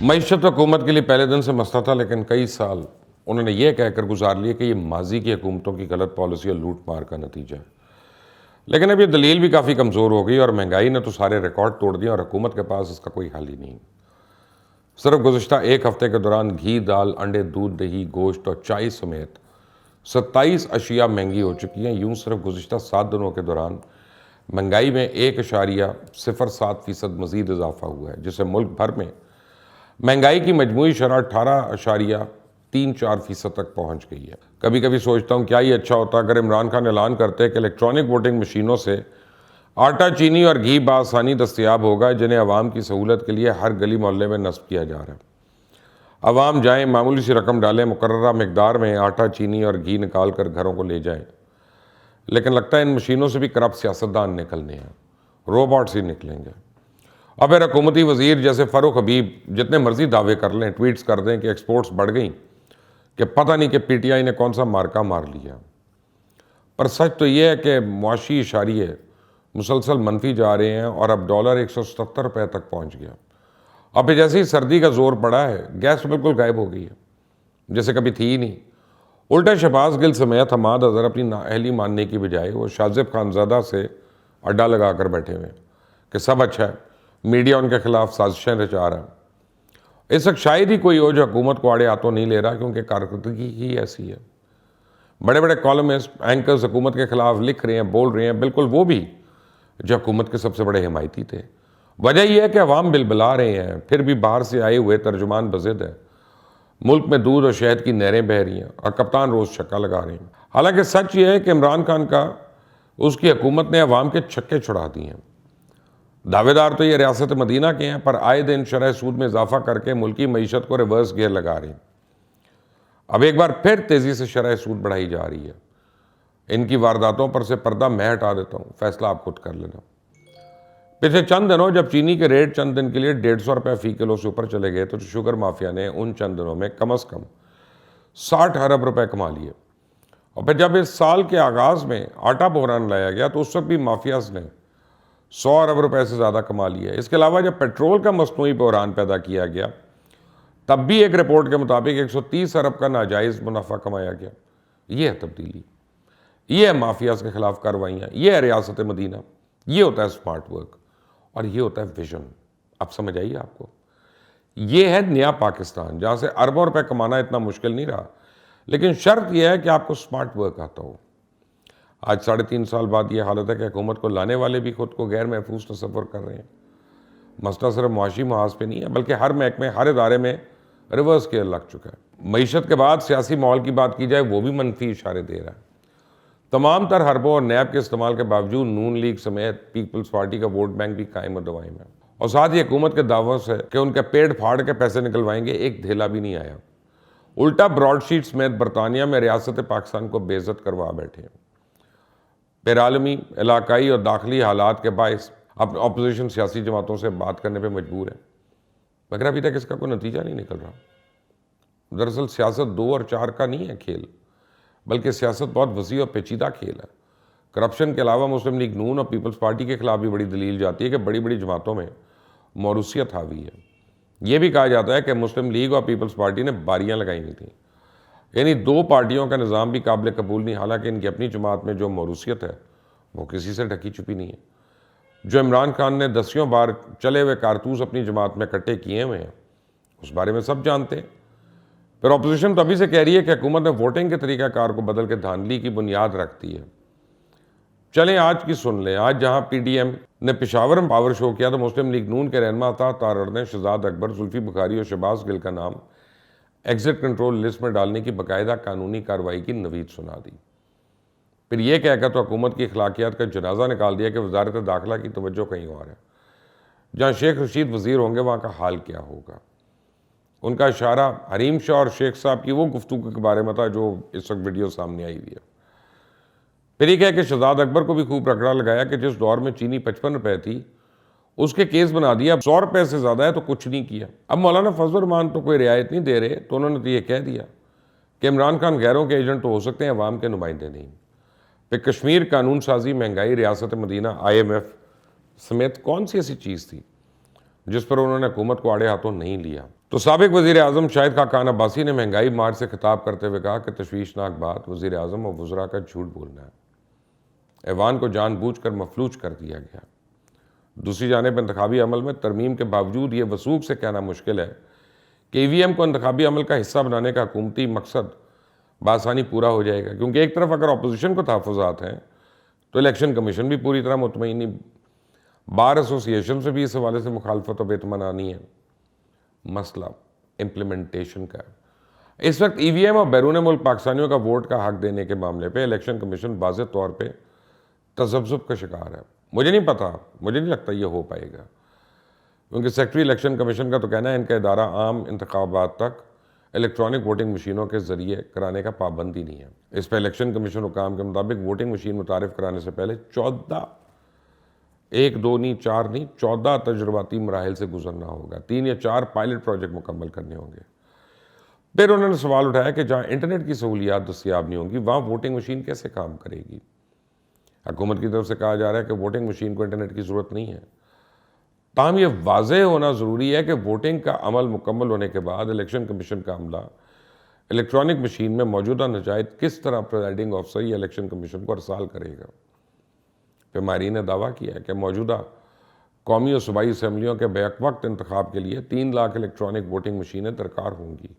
معیشت حکومت کے لیے پہلے دن سے مسئلہ تھا، لیکن کئی سال انہوں نے یہ کہہ کر گزار لیے کہ یہ ماضی کی حکومتوں کی غلط پالیسی اور لوٹ مار کا نتیجہ ہے۔ لیکن اب یہ دلیل بھی کافی کمزور ہو گئی اور مہنگائی نے تو سارے ریکارڈ توڑ دیے اور حکومت کے پاس اس کا کوئی حل ہی نہیں۔ صرف گزشتہ ایک ہفتے کے دوران گھی، دال، انڈے، دودھ، دہی، گوشت اور چائے سمیت 27 اشیاء مہنگی ہو چکی ہیں۔ یوں صرف گزشتہ 7 دنوں کے دوران مہنگائی میں 1.07% مزید اضافہ ہوا ہے، جس سے ملک بھر میں مہنگائی کی مجموعی شرح 18.34% تک پہنچ گئی ہے۔ کبھی کبھی سوچتا ہوں کیا یہ اچھا ہوتا اگر عمران خان اعلان کرتے کہ الیکٹرانک ووٹنگ مشینوں سے آٹا، چینی اور گھی بآسانی دستیاب ہوگا، جنہیں عوام کی سہولت کے لیے ہر گلی محلے میں نصب کیا جا رہا ہے۔ عوام جائیں، معمولی سی رقم ڈالیں، مقررہ مقدار میں آٹا، چینی اور گھی نکال کر گھروں کو لے جائیں۔ لیکن لگتا ہے ان مشینوں سے بھی کرپٹ سیاستدان نکلنے ہیں، روبوٹس ہی نکلیں گے۔ اب پھر حکومتی وزیر جیسے فاروق حبیب جتنے مرضی دعوے کر لیں، ٹویٹس کر دیں کہ ایکسپورٹس بڑھ گئیں، کہ پتہ نہیں کہ پی ٹی آئی نے کون سا مارکا مار لیا، پر سچ تو یہ ہے کہ معاشی اشاریے مسلسل منفی جا رہے ہیں اور اب ڈالر 177 روپے تک پہنچ گیا۔ اب جیسے ہی سردی کا زور پڑا ہے، گیس بالکل غائب ہو گئی ہے، جیسے کبھی تھی ہی نہیں۔ الٹا شہباز گل سمیت حماد اظہر اپنی نااہلی ماننے کی بجائے وہ شاذب خانزادہ سے اڈا لگا کر بیٹھے ہوئے کہ سب اچھا ہے، میڈیا ان کے خلاف سازشیں رچا رہا ہے۔ اس وقت شاید ہی کوئی ہو جو حکومت کو آڑے ہاتھوں نہیں لے رہا، کیونکہ کارکردگی ہی ایسی ہے۔ بڑے بڑے کالمسٹ، اینکرز حکومت کے خلاف لکھ رہے ہیں، بول رہے ہیں، بالکل وہ بھی جو حکومت کے سب سے بڑے حمایتی تھے۔ وجہ یہ ہے کہ عوام بلبلا رہے ہیں، پھر بھی باہر سے آئے ہوئے ترجمان بضد ہے۔ ملک میں دودھ اور شہد کی نہریں بہہ رہی ہیں اور کپتان روز چھکا لگا رہے ہیں۔ حالانکہ سچ یہ ہے کہ عمران خان اس کی حکومت نے عوام کے چھکے چھڑا دیے ہیں۔ دعوے دار تو یہ ریاست مدینہ کے ہیں، پر آئے دن شرح سود میں اضافہ کر کے ملکی معیشت کو ریورس گیئر لگا رہے ہیں۔ اب ایک بار پھر تیزی سے شرح سود بڑھائی جا رہی ہے۔ ان کی وارداتوں پر سے پردہ میں ہٹا دیتا ہوں، فیصلہ آپ خود کر لینا۔ پچھلے چند دنوں جب چینی کے ریٹ چند دن کے لیے 150 روپے فی کلو سے اوپر چلے گئے تو شوگر مافیا نے ان چند دنوں میں کم از کم 60 ارب روپے کما لیے۔ اور پھر جب اس سال کے آغاز میں آٹا بحران لایا گیا تو اس وقت بھی مافیاز نے 100 ارب روپے سے زیادہ کما لیا۔ اس کے علاوہ جب پیٹرول کا مصنوعی بحران پیدا کیا گیا تب بھی ایک رپورٹ کے مطابق 130 ارب کا ناجائز منافع کمایا گیا۔ یہ ہے تبدیلی، یہ ہے مافیاز کے خلاف کارروائیاں، یہ ہے ریاست مدینہ، یہ ہوتا ہے سمارٹ ورک اور یہ ہوتا ہے ویژن۔ اب سمجھ آئیے آپ کو، یہ ہے نیا پاکستان جہاں سے اربوں روپے کمانا اتنا مشکل نہیں رہا، لیکن شرط یہ ہے کہ آپ کو سمارٹ ورک آتا ہو۔ آج 3.5 سال بعد یہ حالت ہے کہ حکومت کو لانے والے بھی خود کو غیر محفوظ تصور کر رہے ہیں۔ مسئلہ صرف معاشی محاذ پہ نہیں ہے، بلکہ ہر محکمے، ہر ادارے میں ریورس گیئر لگ چکا ہے۔ معیشت کے بعد سیاسی ماحول کی بات کی جائے، وہ بھی منفی اشارے دے رہا ہے۔ تمام تر حربوں اور نیب کے استعمال کے باوجود نون لیگ سمیت پیپلز پارٹی کا ووٹ بینک بھی قائم و دائم ہے، اور ساتھ ہی حکومت کے دعووں سے کہ ان کے پیٹ پھاڑ کے پیسے نکلوائیں گے ایک دھیلا بھی نہیں آیا۔ الٹا براڈ شیٹ سمیت برطانیہ میں ریاست پاکستان کو بے عزت کروا بیٹھے ہیں۔ پھر عالمی، علاقائی اور داخلی حالات کے باعث اب اپوزیشن سیاسی جماعتوں سے بات کرنے پہ مجبور ہے، مگر ابھی تک اس کا کوئی نتیجہ نہیں نکل رہا۔ دراصل سیاست 2 اور 4 کا نہیں ہے کھیل، بلکہ سیاست بہت وسیع اور پیچیدہ کھیل ہے۔ کرپشن کے علاوہ مسلم لیگ نون اور پیپلز پارٹی کے خلاف بھی بڑی دلیل جاتی ہے کہ بڑی بڑی جماعتوں میں موروثیت حاوی ہے۔ یہ بھی کہا جاتا ہے کہ مسلم لیگ اور پیپلز پارٹی نے باریاں لگائی ہوئی تھیں، یعنی 2 پارٹیوں کا نظام بھی قابل قبول نہیں، حالانکہ ان کی اپنی جماعت میں جو موروثیت ہے وہ کسی سے ڈھکی چھپی نہیں ہے۔ جو عمران خان نے 10 بار چلے ہوئے کارتوس اپنی جماعت میں اکٹھے کیے ہوئے ہیں، اس بارے میں سب جانتے ہیں۔ پھر اپوزیشن تو ابھی سے کہہ رہی ہے کہ حکومت نے ووٹنگ کے طریقہ کار کو بدل کے دھاندلی کی بنیاد رکھتی ہے۔ چلیں آج کی سن لیں۔ آج جہاں پی ڈی ایم نے پشاور میں پاور شو کیا تو مسلم لیگ نون کے رہنما عطا تارڑ نے شہزاد اکبر، زلفی بخاری اور شہباز گل کا نام ایگزٹ کنٹرول لسٹ میں ڈالنے کی باقاعدہ قانونی کارروائی کی نوید سنا دی۔ پھر یہ کہہ کر تو حکومت کی اخلاقیات کا جنازہ نکال دیا کہ وزارت داخلہ کی توجہ کہیں اور ہے۔ جہاں شیخ رشید وزیر ہوں گے وہاں کا حال کیا ہوگا؟ ان کا اشارہ حریم شاہ اور شیخ صاحب کی وہ گفتگو کے بارے میں تھا جو اس وقت ویڈیو سامنے آئی ہوئی ہے۔ پھر یہ کہہ کہ شہزاد اکبر کو بھی خوب رگڑا لگایا کہ جس دور میں چینی 55 روپے تھی اس کے کیس بنا دیا، 100 روپے سے زیادہ ہے تو کچھ نہیں کیا۔ اب مولانا فضل الرحمان تو کوئی رعایت نہیں دے رہے، تو انہوں نے تو یہ کہہ دیا کہ عمران خان غیروں کے ایجنٹ تو ہو سکتے ہیں، عوام کے نمائندے نہیں۔ پھر کشمیر قانون سازی، مہنگائی، ریاست مدینہ، IMF سمیت کون سی ایسی چیز تھی جس پر انہوں نے حکومت کو آڑے ہاتھوں نہیں لیا؟ تو سابق وزیر اعظم شاہد خاقان عباسی نے مہنگائی مار سے خطاب کرتے ہوئے کہا کہ تشویشناک بات وزیر اعظم اور وزراء کا جھوٹ بولنا ہے. ایوان کو جان بوجھ کر مفلوج کر دیا گیا. دوسری جانب انتخابی عمل میں ترمیم کے باوجود یہ وثوق سے کہنا مشکل ہے کہ ای وی ایم کو انتخابی عمل کا حصہ بنانے کا حکومتی مقصد بآسانی پورا ہو جائے گا، کیونکہ ایک طرف اگر اپوزیشن کو تحفظات ہیں تو الیکشن کمیشن بھی پوری طرح مطمئن نہیں، بار ایسوسی ایشن سے بھی اس حوالے سے مخالفت و بے اطمینانی ہے. مسئلہ امپلیمنٹیشن کا ہے. اس وقت ای وی ایم اور بیرون ملک پاکستانیوں کا ووٹ کا حق دینے کے معاملے پہ الیکشن کمیشن واضح طور پہ تذبذب کا شکار ہے. مجھے نہیں لگتا یہ ہو پائے گا، کیونکہ سیکرٹری الیکشن کمیشن کا تو کہنا ہے ان کا ادارہ عام انتخابات تک الیکٹرانک ووٹنگ مشینوں کے ذریعے کرانے کا پابند ہی نہیں ہے. اس پہ الیکشن کمیشن حکام کے مطابق ووٹنگ مشین متعارف کرانے سے پہلے 14 تجرباتی مراحل سے گزرنا ہوگا. 3 یا 4 پائلٹ پروجیکٹ مکمل کرنے ہوں گے. پھر انہوں نے سوال اٹھایا کہ جہاں انٹرنیٹ کی سہولیات دستیاب نہیں ہوں گی وہاں ووٹنگ مشین کیسے کام کرے گی. حکومت کی طرف سے کہا جا رہا ہے کہ ووٹنگ مشین کو انٹرنیٹ کی ضرورت نہیں ہے. تاہم یہ واضح ہونا ضروری ہے کہ ووٹنگ کا عمل مکمل ہونے کے بعد الیکشن کمیشن کا عملہ الیکٹرانک مشین میں موجودہ نتائج کس طرح پریزائڈنگ آفیسر یا الیکشن کمیشن کو ارسال کرے گا. پھر ماہرین نے دعویٰ کیا ہے کہ موجودہ قومی اور صوبائی اسمبلیوں کے بیک وقت انتخاب کے لیے 3 لاکھ الیکٹرانک ووٹنگ مشینیں درکار ہوں گی.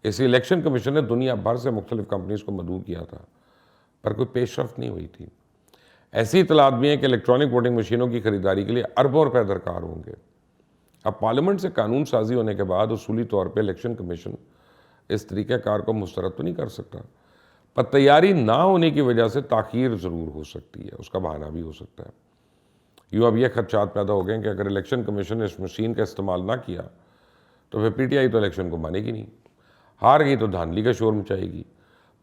اسی الیکشن کمیشن نے دنیا بھر سے مختلف کمپنیز کو مدعو کیا تھا، پر کوئی پیش رفت نہیں ہوئی تھی. ایسی اطلاعات بھی ہیں کہ الیکٹرانک ووٹنگ مشینوں کی خریداری کے لیے اربوں روپے درکار ہوں گے. اب پارلیمنٹ سے قانون سازی ہونے کے بعد اصولی طور پہ الیکشن کمیشن اس طریقہ کار کو مسترد تو نہیں کر سکتا، پر تیاری نہ ہونے کی وجہ سے تاخیر ضرور ہو سکتی ہے، اس کا بہانہ بھی ہو سکتا ہے. یوں اب یہ خدشات پیدا ہو گئے کہ اگر الیکشن کمیشن نے اس مشین کا استعمال نہ کیا تو پھر پی ٹی آئی تو الیکشن کو مانے گی نہیں، ہار گئی تو دھاندلی کا شور مچائے گی.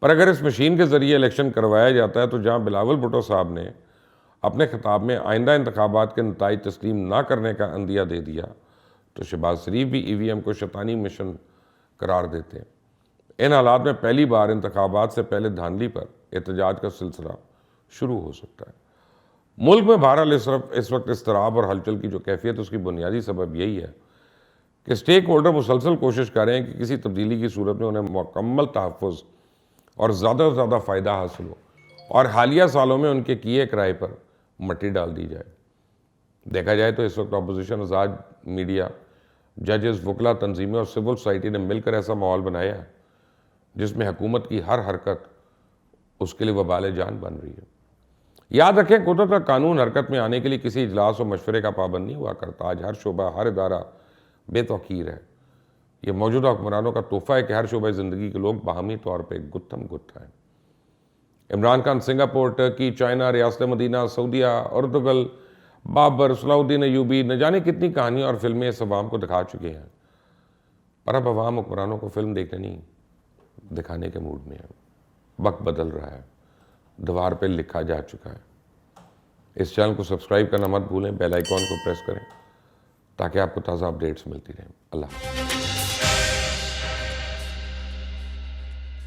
پر اگر اس مشین کے ذریعے الیکشن کروایا جاتا ہے تو جہاں بلاول بھٹو صاحب نے اپنے خطاب میں آئندہ انتخابات کے نتائج تسلیم نہ کرنے کا عندیہ دے دیا تو شہباز شریف بھی ای وی ایم کو شیطانی مشن قرار دیتے ہیں. ان حالات میں پہلی بار انتخابات سے پہلے دھاندلی پر احتجاج کا سلسلہ شروع ہو سکتا ہے. ملک میں بہرحال اس وقت اضطراب اور ہلچل کی جو کیفیت اس کی بنیادی سبب یہی ہے کہ اسٹیک ہولڈر مسلسل کوشش کر رہے ہیں کہ کسی تبدیلی کی صورت میں انہیں مکمل تحفظ اور زیادہ سے زیادہ فائدہ حاصل ہو اور حالیہ سالوں میں ان کے کیے کرائے پر مٹی ڈال دی جائے. دیکھا جائے تو اس وقت اپوزیشن، آزاد میڈیا، ججز، وکلا تنظیمیں اور سول سوسائٹی نے مل کر ایسا ماحول بنایا ہے جس میں حکومت کی ہر حرکت اس کے لیے وبال جان بن رہی ہے. یاد رکھیں قدرت کا قانون حرکت میں آنے کے لیے کسی اجلاس اور مشورے کا پابند نہیں ہوا کرتا. آج ہر شعبہ، ہر ادارہ بے توقیر ہے. یہ موجودہ حکمرانوں کا تحفہ ہے کہ ہر شعبہ زندگی کے لوگ باہمی طور پہ گتھم گتھ ہیں. Imran Khan Singapore, Turkey, China, ریاست مدینہ، سعودیہ، اردگل، بابر، صلاح الدین ایوبی، نہ جانے کتنی کہانیاں اور فلمیں اس عوام کو دکھا چکے ہیں. پر اب عوام حکمرانوں کو فلم دیکھنے نہیں، دکھانے کے موڈ میں ہے. وقت بدل رہا ہے، دیوار پہ لکھا جا چکا ہے. اس چینل کو سبسکرائب کرنا مت بھولیں، بیل آئیکن کو پریس کریں تاکہ آپ کو تازہ اپڈیٹس ملتی رہیں. اللہ حافظ.